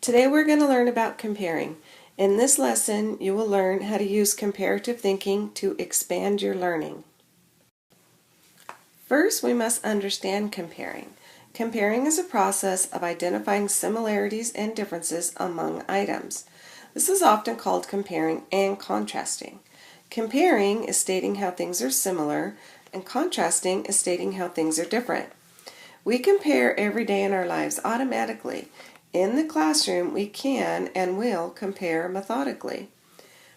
Today we're going to learn about comparing. In this lesson, you will learn how to use comparative thinking to expand your learning. First, we must understand comparing. Comparing is a process of identifying similarities and differences among items. This is often called comparing and contrasting. Comparing is stating how things are similar, and contrasting is stating how things are different. We compare every day in our lives automatically. In the classroom, we can and will compare methodically.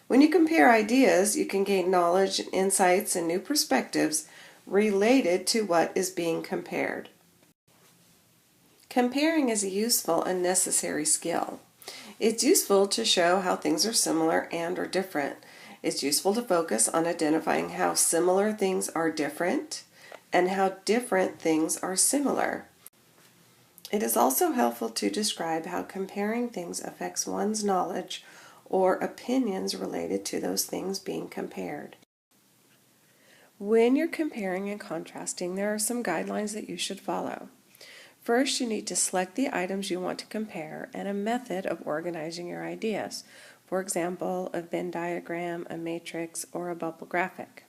When you compare ideas, you can gain knowledge, insights, and new perspectives related to what is being compared. Comparing is a useful and necessary skill. It's useful to show how things are similar and are different. It's useful to focus on identifying how similar things are different and how different things are similar. It is also helpful to describe how comparing things affects one's knowledge or opinions related to those things being compared. When you're comparing and contrasting, there are some guidelines that you should follow. First, you need to select the items you want to compare and a method of organizing your ideas. For example, a Venn diagram, a matrix, or a bubble graphic.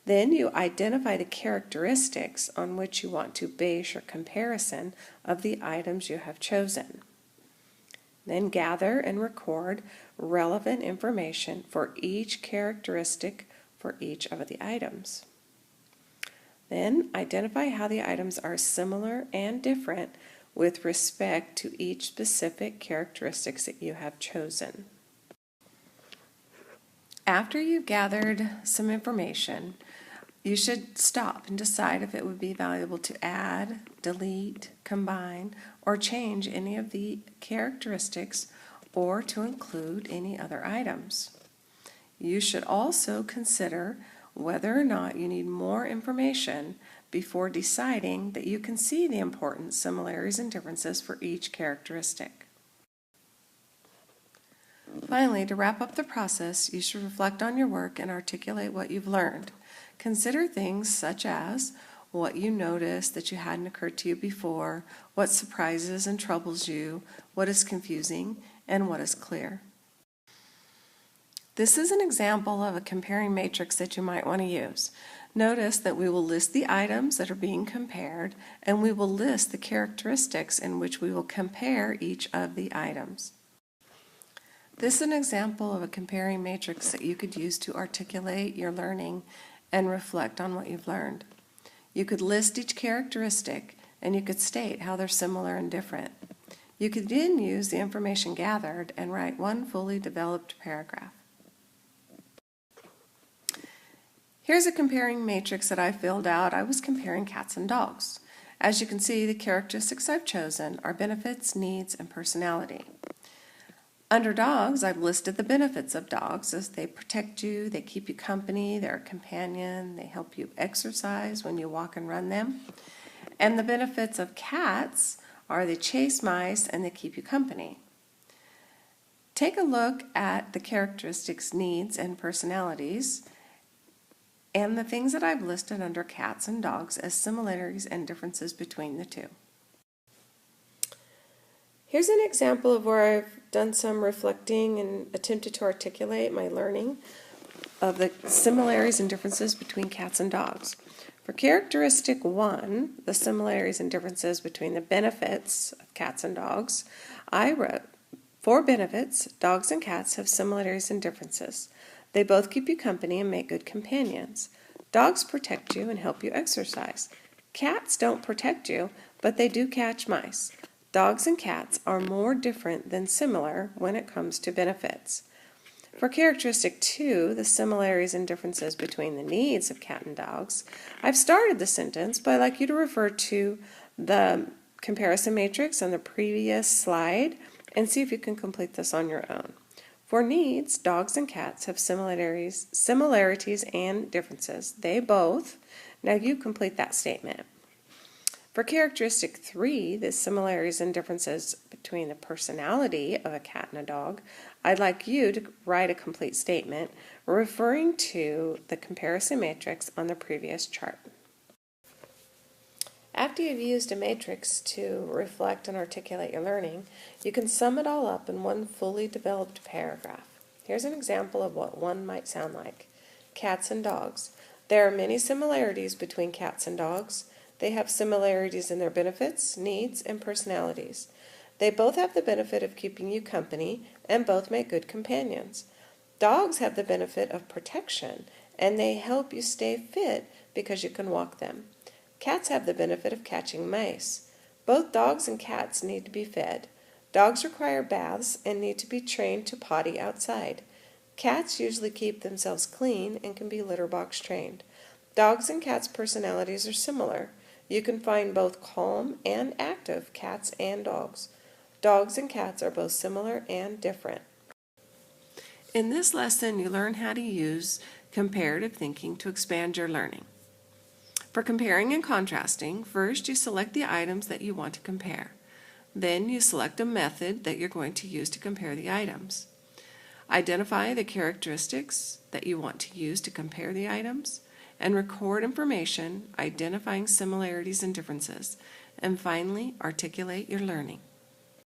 Then you identify the characteristics on which you want to base your comparison of the items you have chosen. Then gather and record relevant information for each characteristic for each of the items. Then identify how the items are similar and different with respect to each specific characteristics that you have chosen. After you've gathered some information, you should stop and decide if it would be valuable to add, delete, combine, or change any of the characteristics or to include any other items. You should also consider whether or not you need more information before deciding that you can see the important similarities and differences for each characteristic. Finally, to wrap up the process, you should reflect on your work and articulate what you've learned. Consider things such as what you noticed that you hadn't occurred to you before, what surprises and troubles you, what is confusing, and what is clear. This is an example of a comparing matrix that you might want to use. Notice that we will list the items that are being compared, and we will list the characteristics in which we will compare each of the items. This is an example of a comparing matrix that you could use to articulate your learning and reflect on what you've learned. You could list each characteristic, and you could state how they're similar and different. You could then use the information gathered and write one fully developed paragraph. Here's a comparing matrix that I filled out. I was comparing cats and dogs. As you can see, the characteristics I've chosen are benefits, needs, and personality. Under dogs, I've listed the benefits of dogs as they protect you, they keep you company, they're a companion, they help you exercise when you walk and run them. And the benefits of cats are they chase mice and they keep you company. Take a look at the characteristics, needs, and personalities and the things that I've listed under cats and dogs as similarities and differences between the two. Here's an example of where I've done some reflecting and attempted to articulate my learning of the similarities and differences between cats and dogs. For characteristic 1, the similarities and differences between the benefits of cats and dogs, I wrote, for benefits, dogs and cats have similarities and differences. They both keep you company and make good companions. Dogs protect you and help you exercise. Cats don't protect you, but they do catch mice. Dogs and cats are more different than similar when it comes to benefits. For characteristic 2, the similarities and differences between the needs of cat and dogs, I've started the sentence, but I'd like you to refer to the comparison matrix on the previous slide and see if you can complete this on your own. For needs, dogs and cats have similarities and differences. They both. Now you complete that statement. For characteristic 3, the similarities and differences between the personality of a cat and a dog, I'd like you to write a complete statement referring to the comparison matrix on the previous chart. After you've used a matrix to reflect and articulate your learning, you can sum it all up in one fully developed paragraph. Here's an example of what one might sound like. Cats and dogs. There are many similarities between cats and dogs. They have similarities in their benefits, needs, and personalities. They both have the benefit of keeping you company, and both make good companions. Dogs have the benefit of protection, and they help you stay fit because you can walk them. Cats have the benefit of catching mice. Both dogs and cats need to be fed. Dogs require baths and need to be trained to potty outside. Cats usually keep themselves clean and can be litter box trained. Dogs and cats' personalities are similar. You can find both calm and active cats and dogs. Dogs and cats are both similar and different. In this lesson, you learn how to use comparative thinking to expand your learning. For comparing and contrasting, first you select the items that you want to compare. Then you select a method that you're going to use to compare the items. Identify the characteristics that you want to use to compare the items, and record information identifying similarities and differences. And finally, articulate your learning.